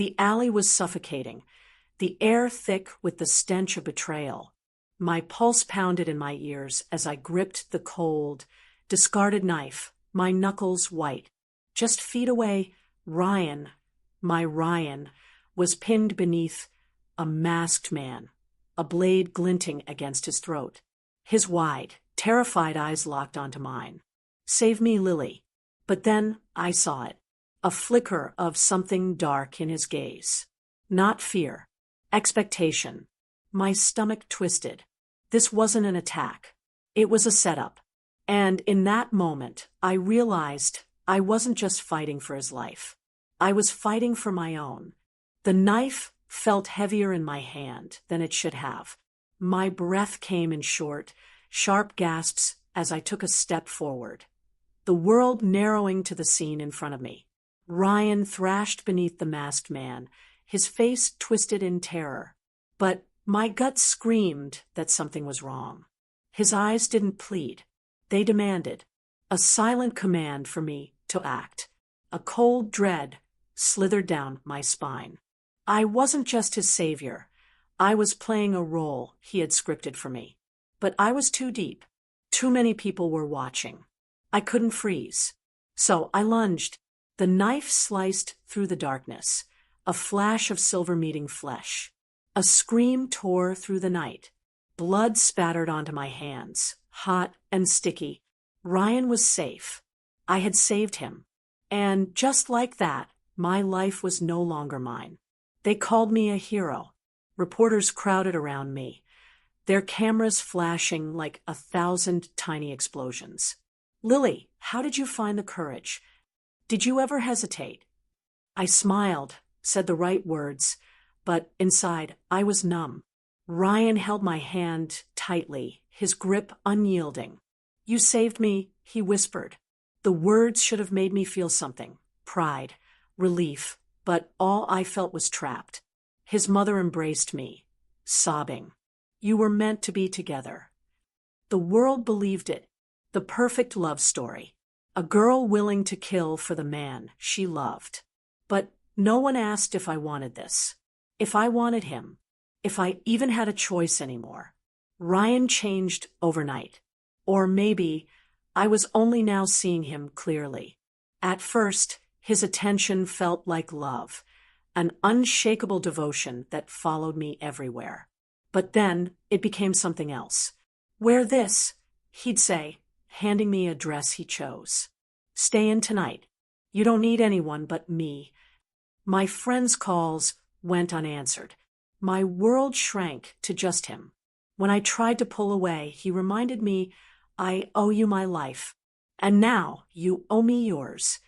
The alley was suffocating, the air thick with the stench of betrayal. My pulse pounded in my ears as I gripped the cold, discarded knife, my knuckles white. Just feet away, Ryan, my Ryan, was pinned beneath a masked man, a blade glinting against his throat. His wide, terrified eyes locked onto mine. "Save me, Lily." But then I saw it. A flicker of something dark in his gaze. Not fear. Expectation. My stomach twisted. This wasn't an attack. It was a setup. And in that moment, I realized I wasn't just fighting for his life. I was fighting for my own. The knife felt heavier in my hand than it should have. My breath came in short, sharp gasps as I took a step forward. The world narrowing to the scene in front of me. Ryan thrashed beneath the masked man, his face twisted in terror. But my gut screamed that something was wrong. His eyes didn't plead. They demanded. A silent command for me to act. A cold dread slithered down my spine. I wasn't just his savior. I was playing a role he had scripted for me. But I was too deep. Too many people were watching. I couldn't freeze. So I lunged. The knife sliced through the darkness, a flash of silver meeting flesh. A scream tore through the night. Blood spattered onto my hands, hot and sticky. Ryan was safe. I had saved him. And just like that, my life was no longer mine. They called me a hero. Reporters crowded around me, their cameras flashing like 1,000 tiny explosions. "Lily, how did you find the courage? Did you ever hesitate?" I smiled, said the right words, but inside I was numb. Ryan held my hand tightly, his grip unyielding. "You saved me," he whispered. The words should have made me feel something, pride, relief, but all I felt was trapped. His mother embraced me, sobbing. "You were meant to be together." The world believed it, the perfect love story. A girl willing to kill for the man she loved. But no one asked if I wanted this, if I wanted him, if I even had a choice anymore. Ryan changed overnight. Or maybe I was only now seeing him clearly. At first, his attention felt like love, an unshakable devotion that followed me everywhere. But then it became something else. "Wear this," he'd say, handing me a dress he chose. "Stay in tonight. You don't need anyone but me." My friends' calls went unanswered. My world shrank to just him. When I tried to pull away, he reminded me, "I owe you my life. And now you owe me yours."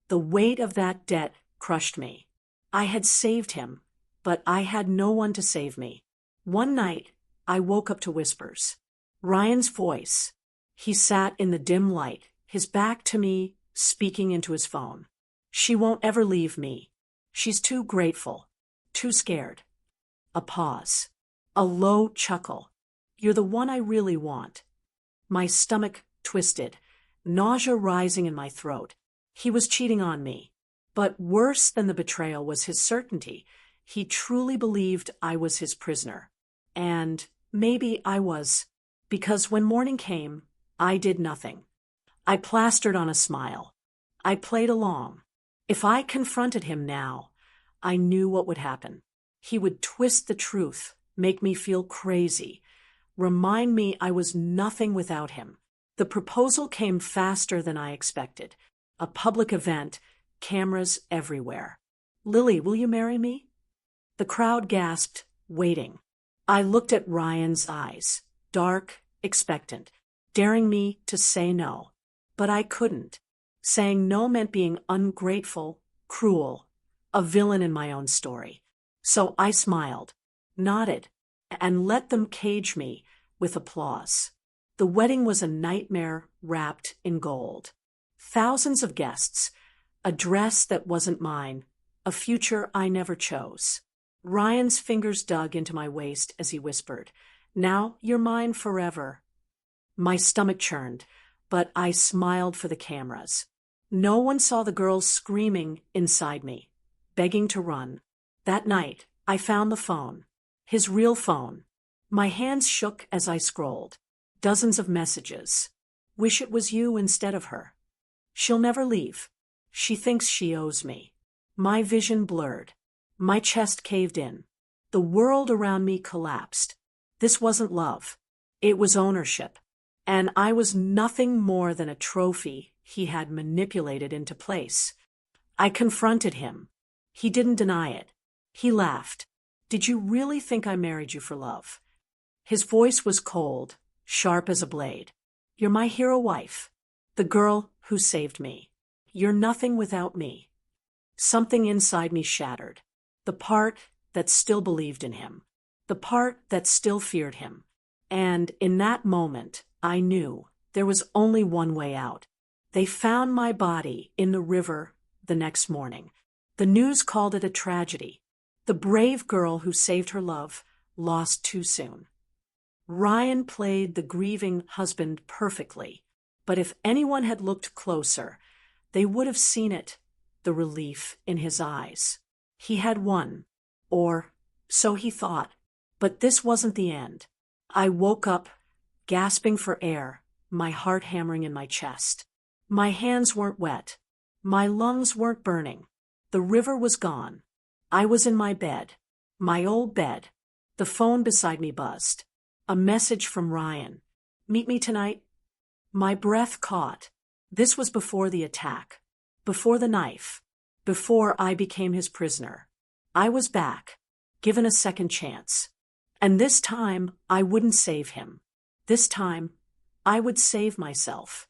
The weight of that debt crushed me. I had saved him, but I had no one to save me. One night, I woke up to whispers. Ryan's voice. He sat in the dim light, his back to me, speaking into his phone. "She won't ever leave me. She's too grateful, too scared." A pause. A low chuckle. "You're the one I really want." My stomach twisted, nausea rising in my throat. He was cheating on me. But worse than the betrayal was his certainty. He truly believed I was his prisoner. And maybe I was, because when morning came, I did nothing. I plastered on a smile. I played along. If I confronted him now, I knew what would happen. He would twist the truth, make me feel crazy, remind me I was nothing without him. The proposal came faster than I expected. A public event, cameras everywhere. "Lily, will you marry me?" The crowd gasped, waiting. I looked at Ryan's eyes, dark, expectant, daring me to say no. But I couldn't. Saying no meant being ungrateful, cruel, a villain in my own story. So I smiled, nodded, and let them cage me with applause. The wedding was a nightmare wrapped in gold. Thousands of guests, a dress that wasn't mine, a future I never chose. Ryan's fingers dug into my waist as he whispered, "Now you're mine forever." My stomach churned, but I smiled for the cameras. No one saw the girls screaming inside me, begging to run. That night, I found the phone. His real phone. My hands shook as I scrolled. Dozens of messages. Wish it was you instead of her. She'll never leave. She thinks she owes me. My vision blurred. My chest caved in. The world around me collapsed. This wasn't love. It was ownership. And I was nothing more than a trophy he had manipulated into place. I confronted him. He didn't deny it. He laughed. Did you really think I married you for love? His voice was cold, sharp as a blade. You're my hero wife. The girl who saved me. You're nothing without me. Something inside me shattered. The part that still believed in him. The part that still feared him. And in that moment, I knew there was only one way out. They found my body in the river the next morning. The news called it a tragedy. The brave girl who saved her love lost too soon. Ryan played the grieving husband perfectly, but if anyone had looked closer, they would have seen it, the relief in his eyes. He had won, or so he thought, but this wasn't the end. I woke up, gasping for air, my heart hammering in my chest. My hands weren't wet. My lungs weren't burning. The river was gone. I was in my bed, my old bed. The phone beside me buzzed. A message from Ryan. Meet me tonight? My breath caught. This was before the attack, before the knife, before I became his prisoner. I was back, given a second chance. And this time, I wouldn't save him. This time, I would save myself.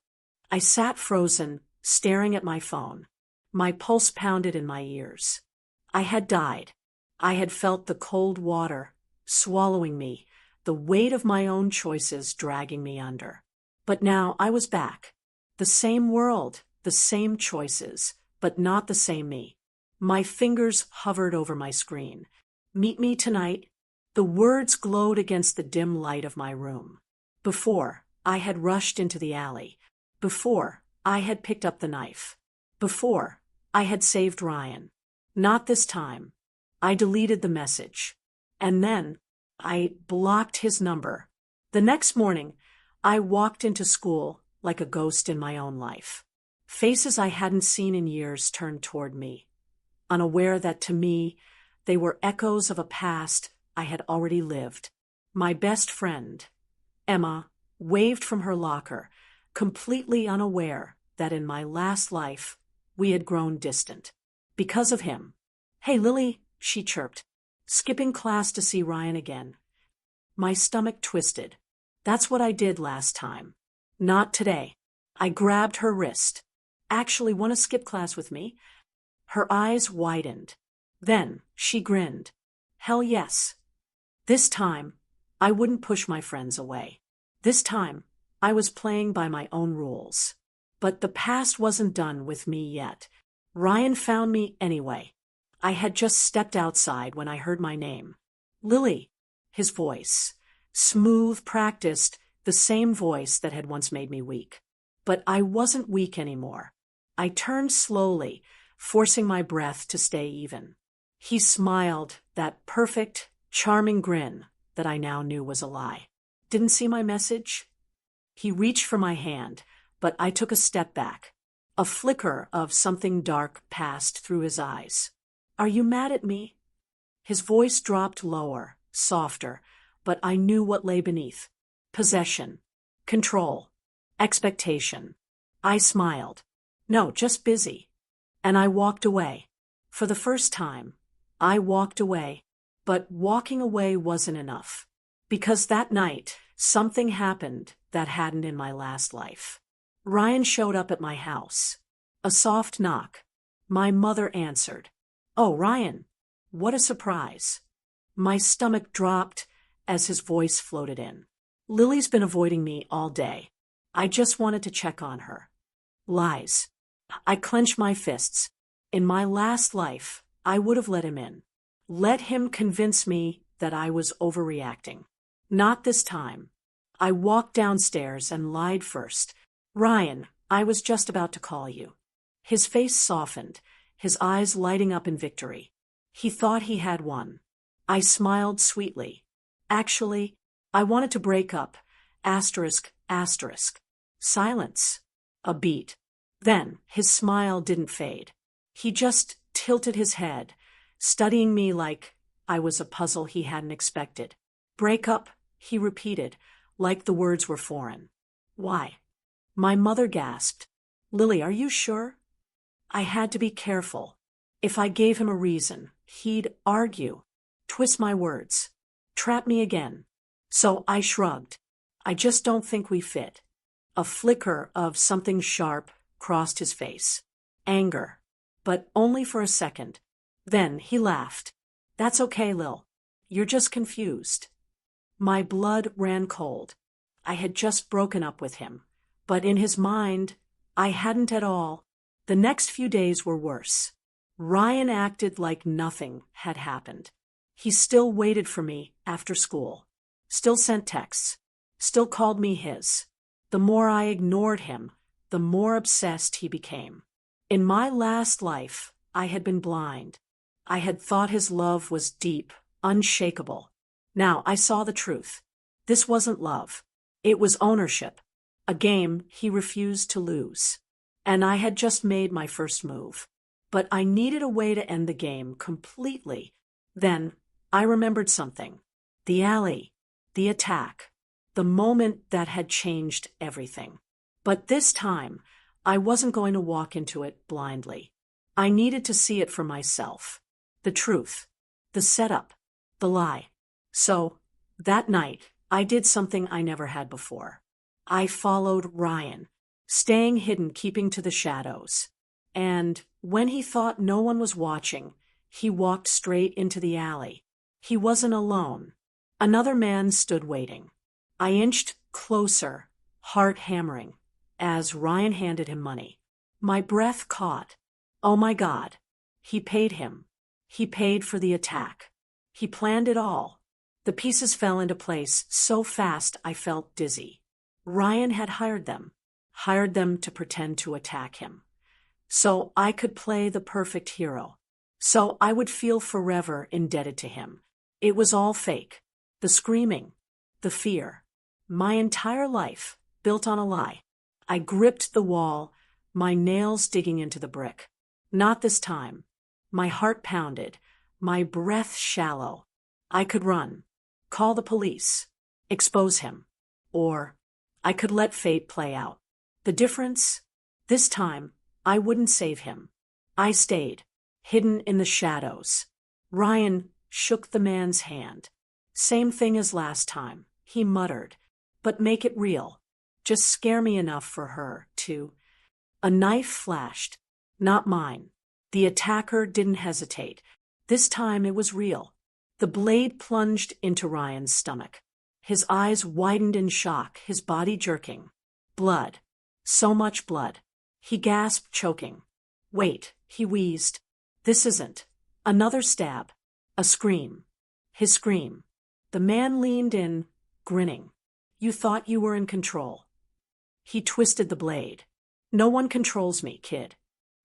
I sat frozen, staring at my phone. My pulse pounded in my ears. I had died. I had felt the cold water swallowing me, the weight of my own choices dragging me under. But now I was back. The same world, the same choices, but not the same me. My fingers hovered over my screen. Meet me tonight. The words glowed against the dim light of my room. Before, I had rushed into the alley. Before, I had picked up the knife. Before, I had saved Ryan. Not this time. I deleted the message. And then, I blocked his number. The next morning, I walked into school like a ghost in my own life. Faces I hadn't seen in years turned toward me, unaware that to me, they were echoes of a past I had already lived. My best friend, Emma, waved from her locker, completely unaware that in my last life, we had grown distant. Because of him. Hey, Lily, she chirped. Skipping class to see Ryan again. My stomach twisted. That's what I did last time. Not today. I grabbed her wrist. Actually, want to skip class with me? Her eyes widened. Then she grinned. Hell yes. This time, I wouldn't push my friends away. This time, I was playing by my own rules. But the past wasn't done with me yet. Ryan found me anyway. I had just stepped outside when I heard my name. Lily, his voice. Smooth, practiced, the same voice that had once made me weak. But I wasn't weak anymore. I turned slowly, forcing my breath to stay even. He smiled, that perfect, charming grin that I now knew was a lie. Didn't see my message? He reached for my hand, but I took a step back. A flicker of something dark passed through his eyes. Are you mad at me? His voice dropped lower, softer, but I knew what lay beneath. Possession. Control. Expectation. I smiled. No, just busy. And I walked away. For the first time, I walked away. But walking away wasn't enough. Because that night, something happened that hadn't in my last life. Ryan showed up at my house. A soft knock. My mother answered. Oh, Ryan. What a surprise. My stomach dropped as his voice floated in. Lily's been avoiding me all day. I just wanted to check on her. Lies. I clenched my fists. In my last life, I would have let him in. Let him convince me that I was overreacting. Not this time. I walked downstairs and lied first. Ryan, I was just about to call you. His face softened, his eyes lighting up in victory. He thought he had won. I smiled sweetly. Actually, I wanted to break up. Asterisk, asterisk. Silence. A beat. Then, his smile didn't fade. He just tilted his head, studying me like I was a puzzle he hadn't expected. Break up, he repeated, like the words were foreign. Why? My mother gasped. Lily, are you sure? I had to be careful. If I gave him a reason, he'd argue, twist my words, trap me again. So I shrugged. I just don't think we fit. A flicker of something sharp crossed his face. Anger. But only for a second. Then he laughed. That's okay, Lil. You're just confused. My blood ran cold. I had just broken up with him. But in his mind, I hadn't at all. The next few days were worse. Ryan acted like nothing had happened. He still waited for me after school. Still sent texts. Still called me his. The more I ignored him, the more obsessed he became. In my last life, I had been blind. I had thought his love was deep, unshakable. Now I saw the truth. This wasn't love. It was ownership. A game he refused to lose. And I had just made my first move. But I needed a way to end the game completely. Then I remembered something. The alley. The attack. The moment that had changed everything. But this time, I wasn't going to walk into it blindly. I needed to see it for myself. The truth. The setup. The lie. So, that night, I did something I never had before. I followed Ryan, staying hidden, keeping to the shadows. And when he thought no one was watching, he walked straight into the alley. He wasn't alone. Another man stood waiting. I inched closer, heart hammering, as Ryan handed him money. My breath caught. Oh my God. He paid him. He paid for the attack. He planned it all. The pieces fell into place so fast I felt dizzy. Ryan had hired them to pretend to attack him. So I could play the perfect hero. So I would feel forever indebted to him. It was all fake. The screaming, the fear. My entire life built on a lie. I gripped the wall, my nails digging into the brick. Not this time. My heart pounded, my breath shallow. I could run, call the police, expose him. Or I could let fate play out. The difference? This time, I wouldn't save him. I stayed, hidden in the shadows. Ryan shook the man's hand. Same thing as last time, he muttered. But make it real. Just scare me enough for her to. A knife flashed. Not mine. The attacker didn't hesitate. This time it was real. The blade plunged into Ryan's stomach. His eyes widened in shock, his body jerking. Blood. So much blood. He gasped, choking. Wait, he wheezed. This isn't. Another stab. A scream. His scream. The man leaned in, grinning. You thought you were in control. He twisted the blade. No one controls me, kid.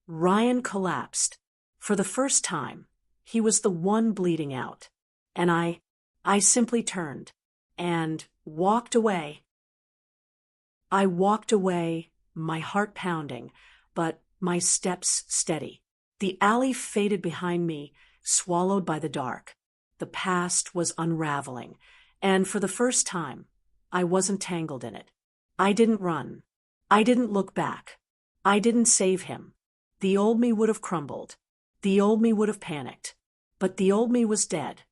Ryan collapsed. For the first time, he was the one bleeding out. And I simply turned and walked away. I walked away, my heart pounding, but my steps steady. The alley faded behind me, swallowed by the dark. The past was unraveling, and for the first time, I wasn't tangled in it. I didn't run. I didn't look back. I didn't save him. The old me would have crumbled. The old me would have panicked. But the old me was dead.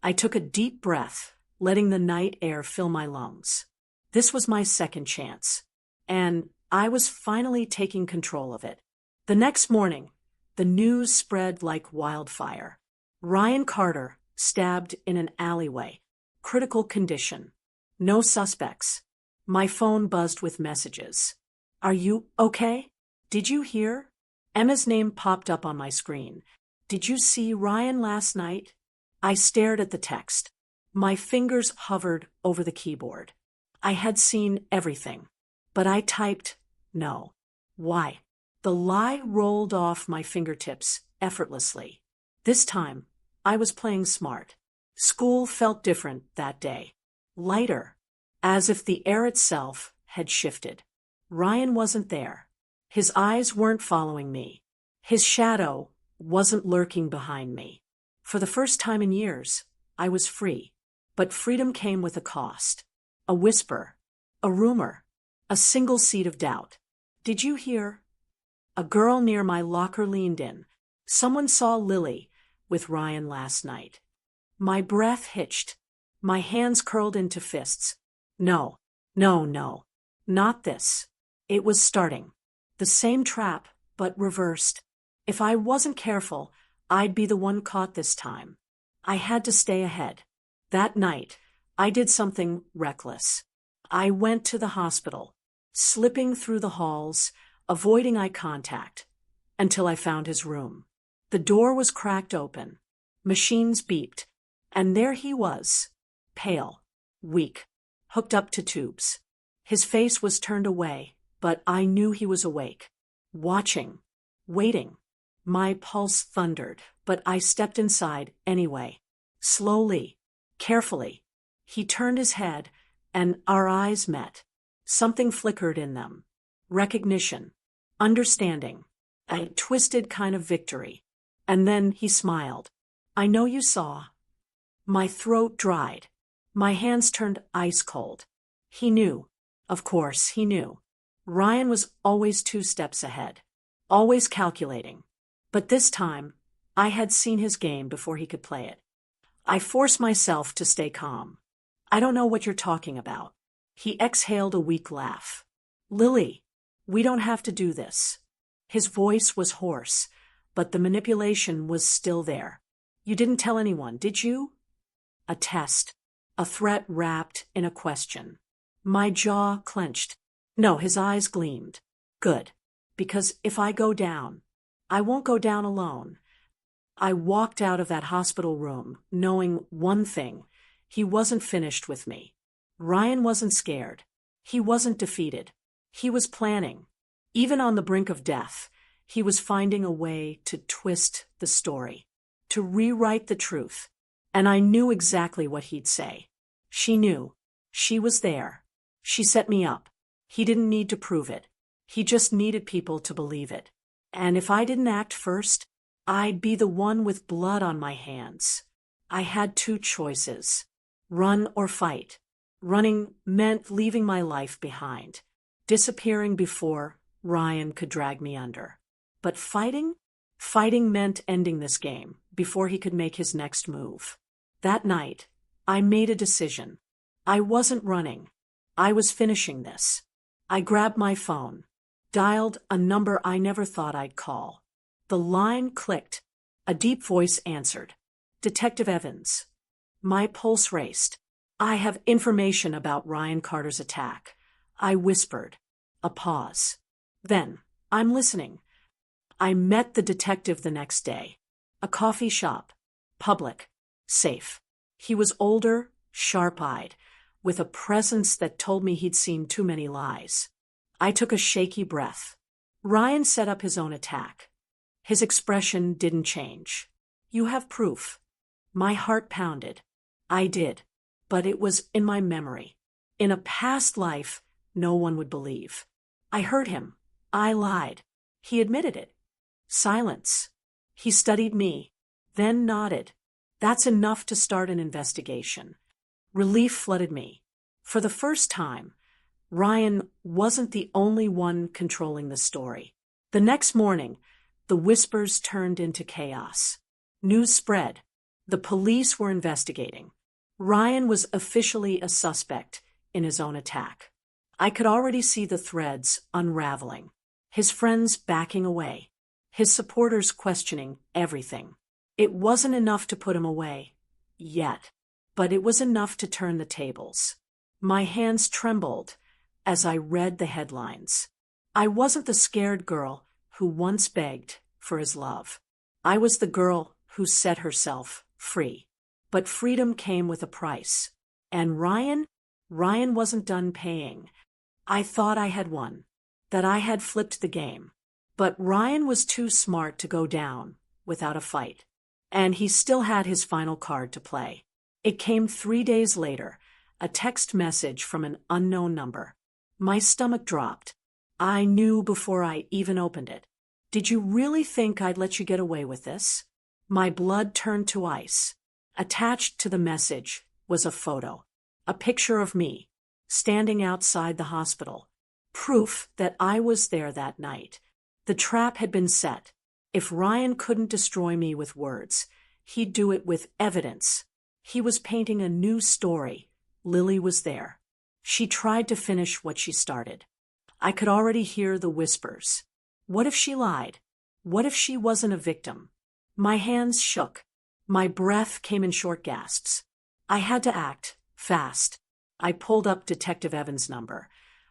I took a deep breath, letting the night air fill my lungs. This was my second chance, and I was finally taking control of it. The next morning, the news spread like wildfire. Ryan Carter stabbed in an alleyway. Critical condition. No suspects. My phone buzzed with messages. Are you okay? Did you hear? Emma's name popped up on my screen. Did you see Ryan last night? I stared at the text. My fingers hovered over the keyboard. I had seen everything, but I typed no. Why? The lie rolled off my fingertips effortlessly. This time, I was playing smart. School felt different that day. Lighter. As if the air itself had shifted. Ryan wasn't there. His eyes weren't following me. His shadow wasn't lurking behind me. For the first time in years, I was free. But freedom came with a cost. A whisper. A rumor. A single seed of doubt. Did you hear? A girl near my locker leaned in. Someone saw Lily with Ryan last night. My breath hitched. My hands curled into fists. No, no, no. Not this. It was starting. The same trap, but reversed. If I wasn't careful, I'd be the one caught this time. I had to stay ahead. That night, I did something reckless. I went to the hospital, slipping through the halls, avoiding eye contact, until I found his room. The door was cracked open. Machines beeped. And there he was, pale, weak, hooked up to tubes. His face was turned away, but I knew he was awake, watching, waiting. My pulse thundered, but I stepped inside anyway. Slowly, carefully. He turned his head, and our eyes met. Something flickered in them. Recognition, understanding, a twisted kind of victory. And then he smiled. I know you saw. My throat dried. My hands turned ice cold. He knew. Of course, he knew. Ryan was always 2 steps ahead. Always calculating. But this time, I had seen his game before he could play it. I forced myself to stay calm. I don't know what you're talking about. He exhaled a weak laugh. Lily, we don't have to do this. His voice was hoarse, but the manipulation was still there. You didn't tell anyone, did you? A test. A threat wrapped in a question. My jaw clenched. No, his eyes gleamed. Good. Because if I go down, I won't go down alone. I walked out of that hospital room, knowing one thing. He wasn't finished with me. Ryan wasn't scared. He wasn't defeated. He was planning. Even on the brink of death, he was finding a way to twist the story, to rewrite the truth. And I knew exactly what he'd say. She knew. She was there. She set me up. He didn't need to prove it. He just needed people to believe it. And if I didn't act first, I'd be the one with blood on my hands. I had 2 choices. Run or fight. Running meant leaving my life behind, disappearing before Ryan could drag me under. But fighting? Fighting meant ending this game before he could make his next move. That night, I made a decision. I wasn't running. I was finishing this. I grabbed my phone, dialed a number I never thought I'd call. The line clicked. A deep voice answered. Detective Evans. My pulse raced. I have information about Ryan Carter's attack. I whispered. A pause. Then, I'm listening. I met the detective the next day. A coffee shop. Public. Safe. He was older, sharp-eyed, with a presence that told me he'd seen too many lies. I took a shaky breath. Ryan set up his own attack. His expression didn't change. You have proof. My heart pounded. I did. But it was in my memory. In a past life, no one would believe. I heard him. I lied. He admitted it. Silence. He studied me, then nodded. That's enough to start an investigation. Relief flooded me. For the first time, Ryan wasn't the only one controlling the story. The next morning, the whispers turned into chaos. News spread. The police were investigating. Ryan was officially a suspect in his own attack. I could already see the threads unraveling. His friends backing away. His supporters questioning everything. It wasn't enough to put him away. Yet. But it was enough to turn the tables. My hands trembled as I read the headlines. I wasn't the scared girl who once begged for his love. I was the girl who set herself free. But freedom came with a price. And Ryan wasn't done paying. I thought I had won, that I had flipped the game. But Ryan was too smart to go down without a fight. And he still had his final card to play. It came 3 days later, a text message from an unknown number. My stomach dropped. I knew before I even opened it. Did you really think I'd let you get away with this? My blood turned to ice. Attached to the message was a photo. A picture of me, standing outside the hospital. Proof that I was there that night. The trap had been set. If Ryan couldn't destroy me with words, he'd do it with evidence. He was painting a new story. Lily was there. She tried to finish what she started. I could already hear the whispers. What if she lied? What if she wasn't a victim? My hands shook. My breath came in short gasps. I had to act, fast. I pulled up Detective Evans' number.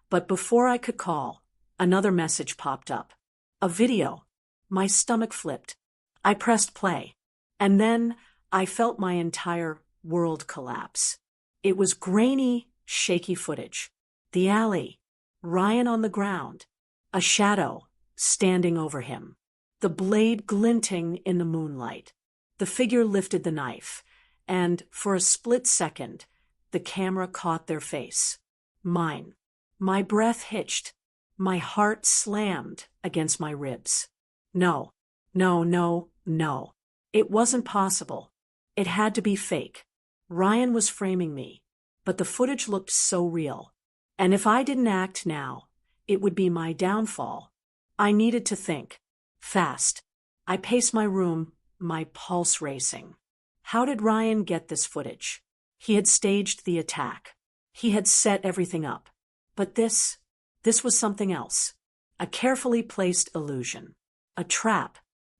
But before I could call, another message popped up. A video. My stomach flipped. I pressed play. And then I felt my entire world collapse. It was grainy, shaky footage. The alley. Ryan on the ground. A shadow standing over him. The blade glinting in the moonlight. The figure lifted the knife, and for a split second, the camera caught their face. Mine. My breath hitched. My heart slammed against my ribs. No, no, no, no. It wasn't possible. It had to be fake. Ryan was framing me, but the footage looked so real. And if I didn't act now, it would be my downfall. I needed to think. Fast. I paced my room, my pulse racing. How did Ryan get this footage? He had staged the attack. He had set everything up. But this was something else. A carefully placed illusion. A trap.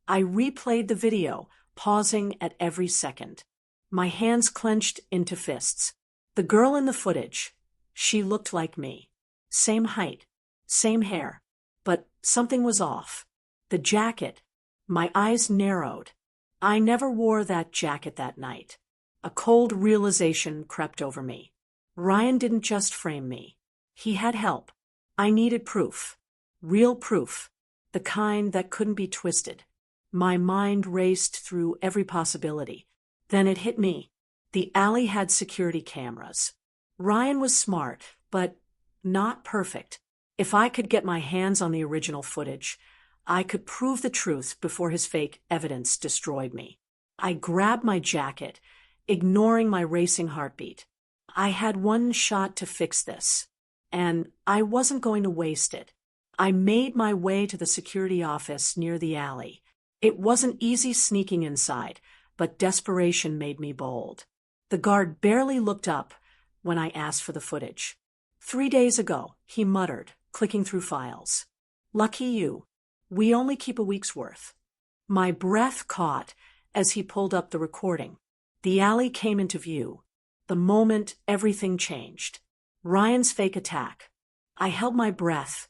I replayed the video, pausing at every second. My hands clenched into fists. The girl in the footage, she looked like me. Same height, same hair. But something was off. The jacket. My eyes narrowed. I never wore that jacket that night. A cold realization crept over me. Ryan didn't just frame me. He had help. I needed proof. Real proof. The kind that couldn't be twisted. My mind raced through every possibility. Then it hit me. The alley had security cameras. Ryan was smart, but not perfect. If I could get my hands on the original footage, I could prove the truth before his fake evidence destroyed me. I grabbed my jacket, ignoring my racing heartbeat. I had one shot to fix this, and I wasn't going to waste it. I made my way to the security office near the alley. It wasn't easy sneaking inside, but desperation made me bold. The guard barely looked up when I asked for the footage. 3 days ago, he muttered, clicking through files. Lucky you. We only keep a week's worth. My breath caught as he pulled up the recording. The alley came into view. The moment everything changed. Ryan's fake attack. I held my breath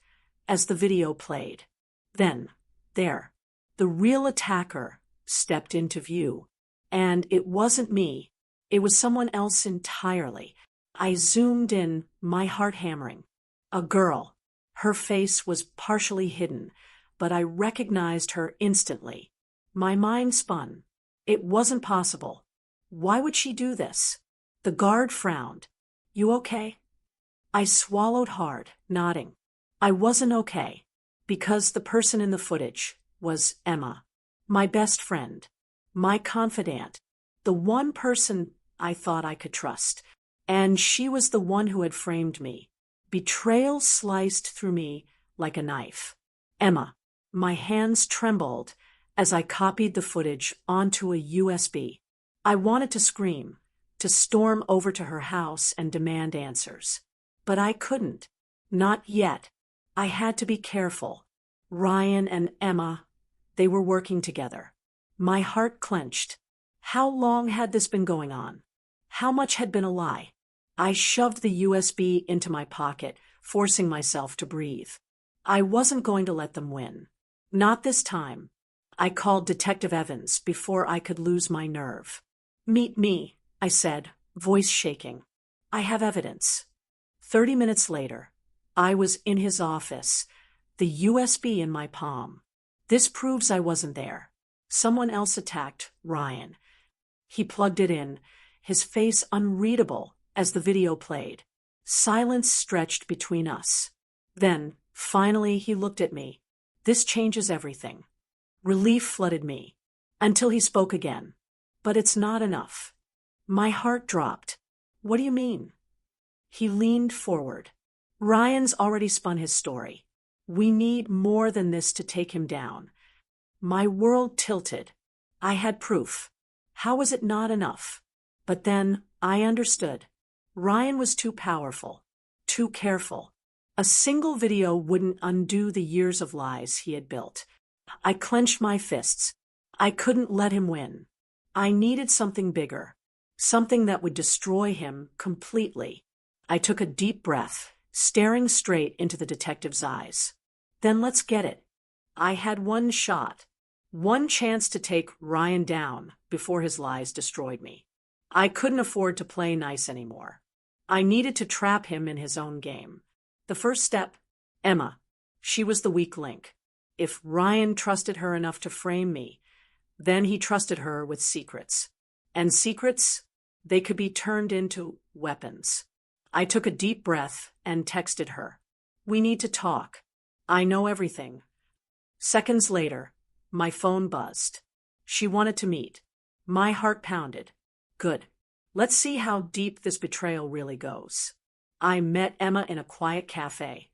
as the video played. Then, there, the real attacker stepped into view. And it wasn't me. It was someone else entirely. I zoomed in, my heart hammering. A girl. Her face was partially hidden, but I recognized her instantly. My mind spun. It wasn't possible. Why would she do this? The guard frowned. You okay? I swallowed hard, nodding. I wasn't okay, because the person in the footage was Emma, my best friend, my confidant, the one person I thought I could trust. And she was the one who had framed me. Betrayal sliced through me like a knife. Emma. My hands trembled as I copied the footage onto a USB. I wanted to scream, to storm over to her house and demand answers. But I couldn't. Not yet. I had to be careful. Ryan and Emma, they were working together. My heart clenched. How long had this been going on? How much had been a lie? I shoved the USB into my pocket, forcing myself to breathe. I wasn't going to let them win. Not this time. I called Detective Evans before I could lose my nerve. Meet me, I said, voice shaking. I have evidence. 30 minutes later, I was in his office, the USB in my palm. This proves I wasn't there. Someone else attacked Ryan. He plugged it in, his face unreadable as the video played. Silence stretched between us. Then, finally, he looked at me. This changes everything. Relief flooded me. Until he spoke again. But it's not enough. My heart dropped. What do you mean? He leaned forward. Ryan's already spun his story. We need more than this to take him down. My world tilted. I had proof. How was it not enough? But then, I understood. Ryan was too powerful. Too careful. A single video wouldn't undo the years of lies he had built. I clenched my fists. I couldn't let him win. I needed something bigger. Something that would destroy him completely. I took a deep breath, staring straight into the detective's eyes. Then let's get it. I had one shot. One chance to take Ryan down before his lies destroyed me. I couldn't afford to play nice anymore. I needed to trap him in his own game. The first step, Emma. She was the weak link. If Ryan trusted her enough to frame me, then he trusted her with secrets. And secrets, they could be turned into weapons. I took a deep breath and texted her. We need to talk. I know everything. Seconds later, my phone buzzed. She wanted to meet. My heart pounded. Good. Let's see how deep this betrayal really goes. I met Emma in a quiet cafe.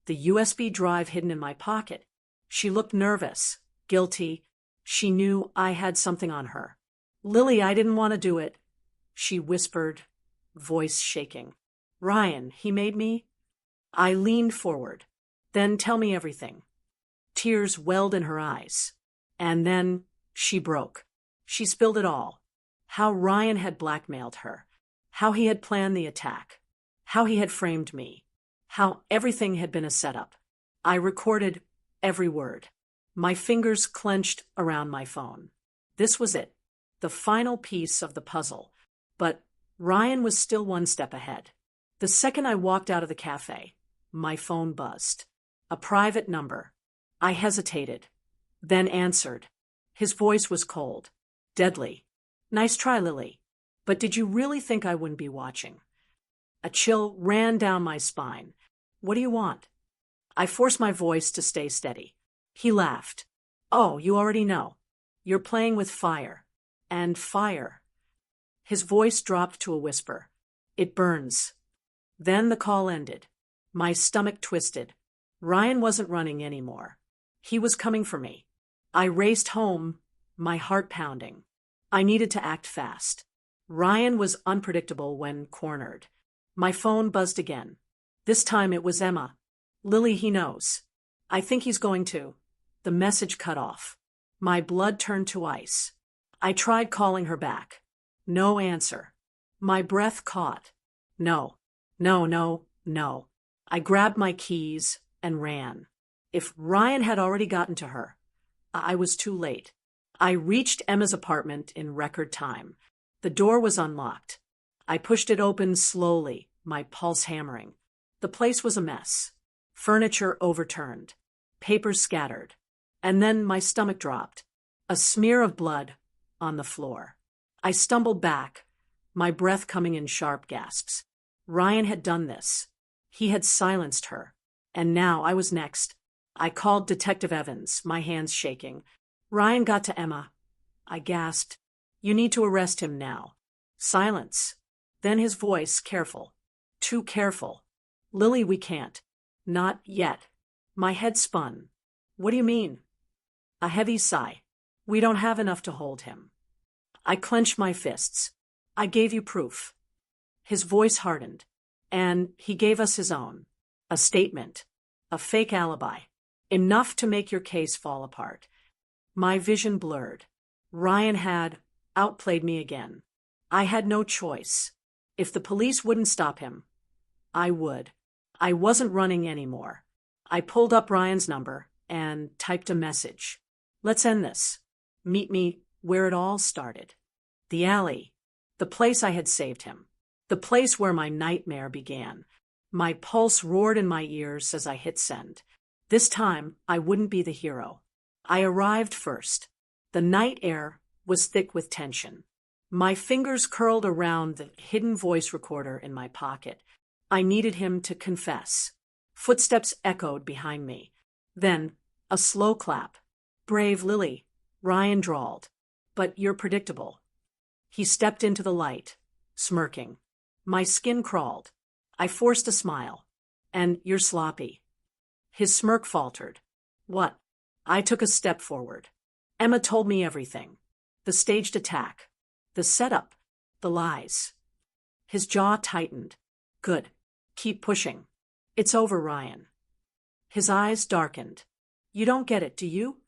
The USB drive hidden in my pocket. She looked nervous, guilty. She knew I had something on her. Lily, I didn't want to do it, she whispered, voice shaking. Ryan, he made me? I leaned forward. Then tell me everything. Tears welled in her eyes. And then she broke. She spilled it all. How Ryan had blackmailed her. How he had planned the attack. How he had framed me. How everything had been a setup. I recorded every word. My fingers clenched around my phone. This was it. The final piece of the puzzle. But Ryan was still one step ahead. The second I walked out of the cafe, my phone buzzed. A private number. I hesitated, then answered. His voice was cold, deadly. Nice try, Lily. But did you really think I wouldn't be watching? A chill ran down my spine. What do you want? I forced my voice to stay steady. He laughed. Oh, you already know. You're playing with fire. And fire. His voice dropped to a whisper. It burns. Then the call ended. My stomach twisted. Ryan wasn't running anymore. He was coming for me. I raced home, my heart pounding. I needed to act fast. Ryan was unpredictable when cornered. My phone buzzed again. This time it was Emma. Lily, he knows. I think he's going to. The message cut off. My blood turned to ice. I tried calling her back. No answer. My breath caught. No. No. I grabbed my keys and ran. If Ryan had already gotten to her, I was too late. I reached Emma's apartment in record time. The door was unlocked. I pushed it open slowly, my pulse hammering. The place was a mess. Furniture overturned. Papers scattered. And then my stomach dropped. A smear of blood on the floor. I stumbled back, my breath coming in sharp gasps. Ryan had done this. He had silenced her. And now I was next. I called Detective Evans, my hands shaking. Ryan got to Emma. I gasped. You need to arrest him now. Silence. Then his voice, careful. Too careful. Lily, we can't. Not yet. My head spun. What do you mean? A heavy sigh. We don't have enough to hold him. I clenched my fists. I gave you proof. His voice hardened. And he gave us his own. A statement. A fake alibi. Enough to make your case fall apart. My vision blurred. Ryan had outplayed me again. I had no choice. If the police wouldn't stop him, I would. I wasn't running anymore. I pulled up Ryan's number and typed a message. Let's end this. Meet me where it all started. The alley. The place I had saved him. The place where my nightmare began. My pulse roared in my ears as I hit send. This time, I wouldn't be the hero. I arrived first. The night air was thick with tension. My fingers curled around the hidden voice recorder in my pocket. I needed him to confess. Footsteps echoed behind me. Then, a slow clap. "Brave Lily," Ryan drawled. "But you're predictable." He stepped into the light, smirking. My skin crawled. I forced a smile. "And you're sloppy." His smirk faltered. "What?" I took a step forward. Emma told me everything. The staged attack. The setup. The lies. His jaw tightened. "Good. Keep pushing." "It's over, Ryan." His eyes darkened. "You don't get it, do you?"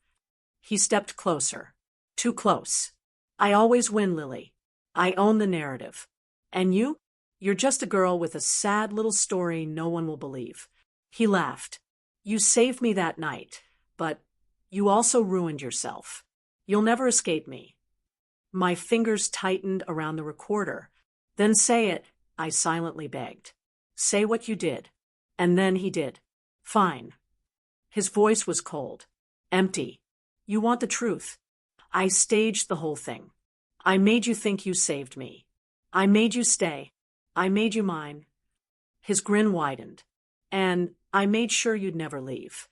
He stepped closer. Too close. "I always win, Lily. I own the narrative. And you? You're just a girl with a sad little story no one will believe." He laughed. "You saved me that night, but you also ruined yourself. You'll never escape me." My fingers tightened around the recorder. "Then say it," I silently begged. "Say what you did." And then he did. "Fine." His voice was cold. Empty. "You want the truth. I staged the whole thing. I made you think you saved me. I made you stay. I made you mine." His grin widened. "And I made sure you'd never leave."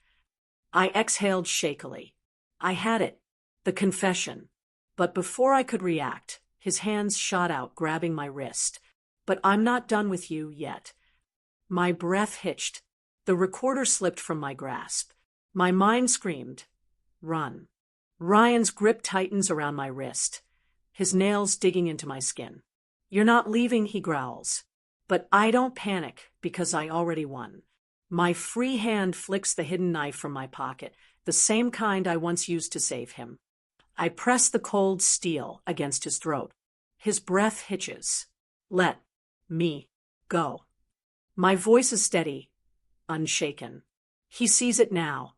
I exhaled shakily. I had it. The confession. But before I could react, his hands shot out, grabbing my wrist. "But I'm not done with you yet." My breath hitched. The recorder slipped from my grasp. My mind screamed, "Run." Ryan's grip tightens around my wrist, his nails digging into my skin. "You're not leaving," he growls. But I don't panic because I already won. My free hand flicks the hidden knife from my pocket, the same kind I once used to save him. I press the cold steel against his throat. His breath hitches. "Let me go." My voice is steady, unshaken. He sees it now.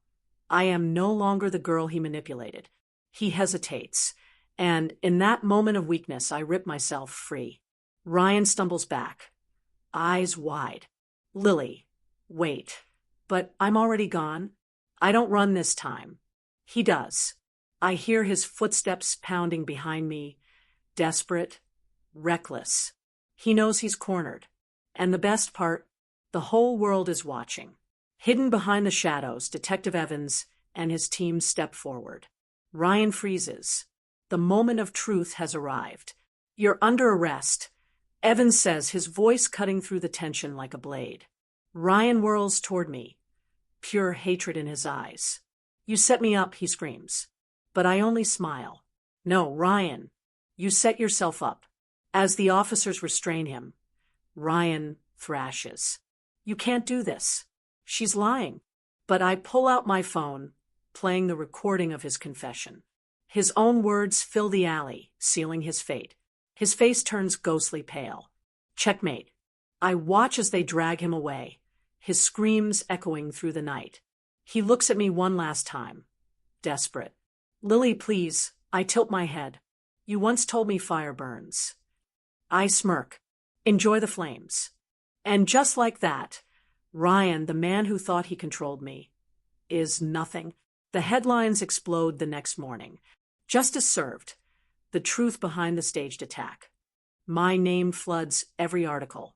I am no longer the girl he manipulated. He hesitates, and in that moment of weakness, I rip myself free. Ryan stumbles back, eyes wide. "Lily, wait." But I'm already gone. I don't run this time. He does. I hear his footsteps pounding behind me, desperate, reckless. He knows he's cornered. And the best part, the whole world is watching. Hidden behind the shadows, Detective Evans and his team step forward. Ryan freezes. The moment of truth has arrived. "You're under arrest," Evans says, his voice cutting through the tension like a blade. Ryan whirls toward me, pure hatred in his eyes. "You set me up," he screams. But I only smile. "No, Ryan, you set yourself up." As the officers restrain him, Ryan thrashes. "You can't do this. She's lying." But I pull out my phone, playing the recording of his confession. His own words fill the alley, sealing his fate. His face turns ghostly pale. Checkmate. I watch as they drag him away, his screams echoing through the night. He looks at me one last time, desperate. "Lily, please." I tilt my head. "You once told me fire burns." I smirk. "Enjoy the flames." And just like that, Ryan, the man who thought he controlled me, is nothing. The headlines explode the next morning. "Justice served. The truth behind the staged attack." My name floods every article.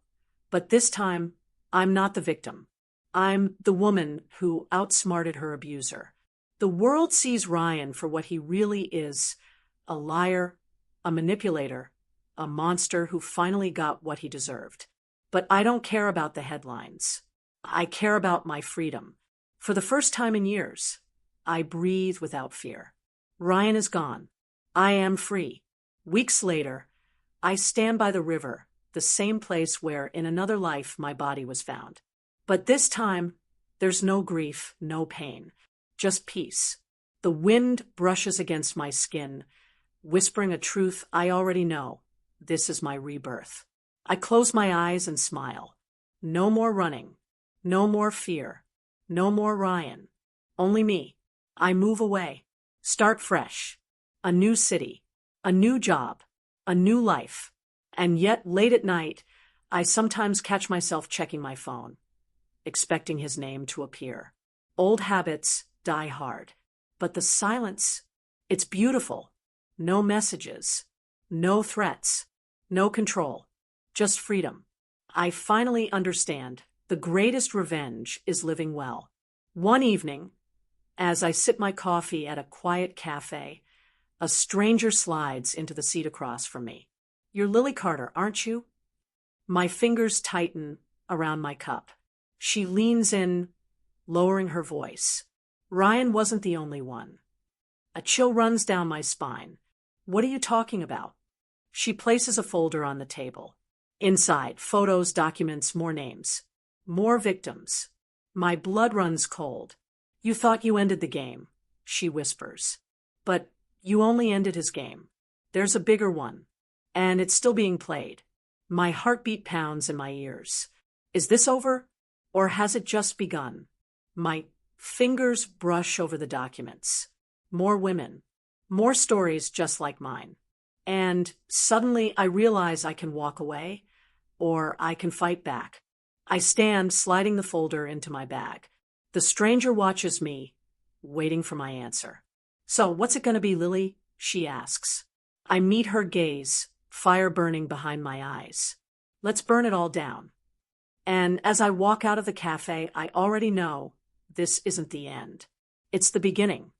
But this time, I'm not the victim. I'm the woman who outsmarted her abuser. The world sees Ryan for what he really is: a liar, a manipulator, a monster who finally got what he deserved. But I don't care about the headlines. I care about my freedom. For the first time in years, I breathe without fear. Ryan is gone. I am free. Weeks later, I stand by the river, the same place where in another life my body was found. But this time, there's no grief, no pain, just peace. The wind brushes against my skin, whispering a truth I already know. This is my rebirth. I close my eyes and smile. No more running. No more fear. No more Ryan. Only me. I move away. Start fresh. A new city. A new job. A new life. And yet, late at night, I sometimes catch myself checking my phone, expecting his name to appear. Old habits die hard. But the silence, it's beautiful. No messages. No threats. No control. Just freedom. I finally understand. The greatest revenge is living well. One evening, as I sip my coffee at a quiet cafe, a stranger slides into the seat across from me. "You're Lily Carter, aren't you?" My fingers tighten around my cup. She leans in, lowering her voice. Ryan wasn't the only one. A chill runs down my spine. "What are you talking about?" She places a folder on the table. Inside, photos, documents, more names. More victims. My blood runs cold. "You thought you ended the game," she whispers. "But you only ended his game. There's a bigger one. And it's still being played." My heartbeat pounds in my ears. Is this over? Or has it just begun? My fingers brush over the documents. More women. More stories just like mine. And suddenly I realize I can walk away, or I can fight back. I stand, sliding the folder into my bag. The stranger watches me, waiting for my answer. "So, what's it going to be, Lily?" she asks. I meet her gaze, fire burning behind my eyes. "Let's burn it all down." And as I walk out of the cafe, I already know this isn't the end. It's the beginning.